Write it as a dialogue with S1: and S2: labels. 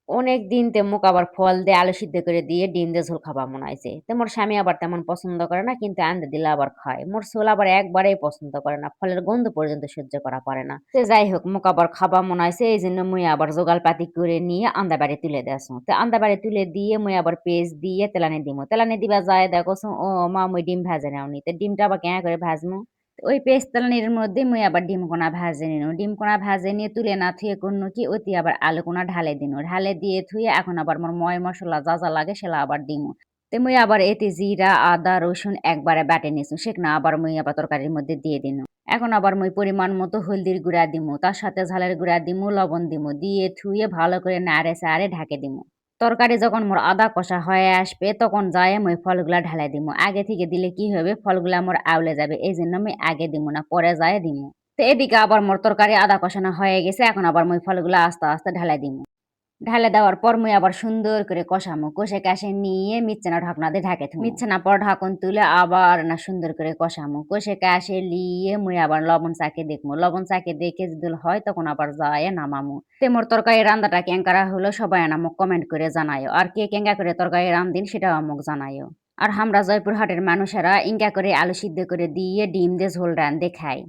S1: অনেকদিন তে মোক আবার ফল দিয়ে আলু সিদ্ধ করে দিয়ে ডিম দিয়ে ঝোল খাবা মনে হইছে। তো মোর স্বামী আবার তেমন পছন্দ করে না কিন্তু আনতে দিলে আবার খায়। মোর ছোল আবার একবারেই পছন্দ করে না। ফলের গন্ধ পর্যন্ত সহ্য করা পারে না। তো যাই হোক মোক আবার খাবা মনে হইছে এইজন্য মুই আবার জোগাড়পাতি করে নিয়ে আন্দা বাড়ি তুলে দেছু। তো আন্দা বাড়ি তুলে দিয়ে মুই আবার পেঁয়াজ দিয়ে তেলানি দিমু। তেলানি দিবা যায় দেখোছু ও মা মুই ডিম ভাজে নাওনি। তো ডিমটা আবার কেয়া করে ভাজমু? ওই পেস্তানির মধ্যে মুই আবার ডিমকোনা ভাজে নিনু। ডিমকোনা ভাজে নিয়ে তুলে না থুয়ে করনু কি ওতি আবার আলুকোনা ঢালে দিনু। ঢালে দিয়ে থুয়ে এখন আবার মোর ময় মসলা যা, যা লাগে সেলা আবার দিমু। তে মুই আবার এতে জিরা, আদা, রসুন একবারে বাটে নিছু। সেখনা আবার মুই আবার তরকারির মধ্যে দিয়ে দিনু। এখন আবার মুই পরিমাণ মতো হলদির গুঁড়া দিমু। তার সাথে ঝালের গুঁড়া দিমু, লবণ দিমু। দিয়ে থুয়ে ভালো করে নাড়ে চাড়ে ঢাকে দিমু। তরকারি যখন মোর আদা কষা হয়ে আসবে তখন যায়ে মুই ফলগুলা ঢালাই দিমু। আগে থেকে দিলে কি হবে ফলগুলা মোর আউলে যাবে। এইজন্য আমি আগে দিমু না পরে যায়ে দিমু। তো এদিকে আবার মোর তরকারি আদা কষানো হয়ে গেছে। এখন আবার মুই ফলগুলা আস্তে, আস্তে ঢালাই দিমু। ঢালে দেওয়ার পর মুই আবার সুন্দর করে কষামু। কষে কাষে নিয়ে মিচ্ছানা ঢাকনা দিয়ে ঢাকে থুমু। মিচ্ছানা পর ঢাকন তুলে আবার না সুন্দর করে কষামু। কষে কাষে লিয়ে মুই আবার লবণ চাখে দেখমু। লবণ চাখে দেখে যদি হয় তখন আবার যায়ে নামামু। তে মোর তরকারি রান্নাটা কেঙ্কারা হলো সবাই আমাকে কমেন্ট করে জানাইও। আর কে কেঙ্কা করে তরকারি রান্ধেন সেটাও আমাকে জানাইও। আর হামরা জয়পুরহাটের মানুষেরা ইনকা করে আলু সিদ্ধ করে দিয়ে ডিম দিয়ে ঝোল রান্ধে খাই।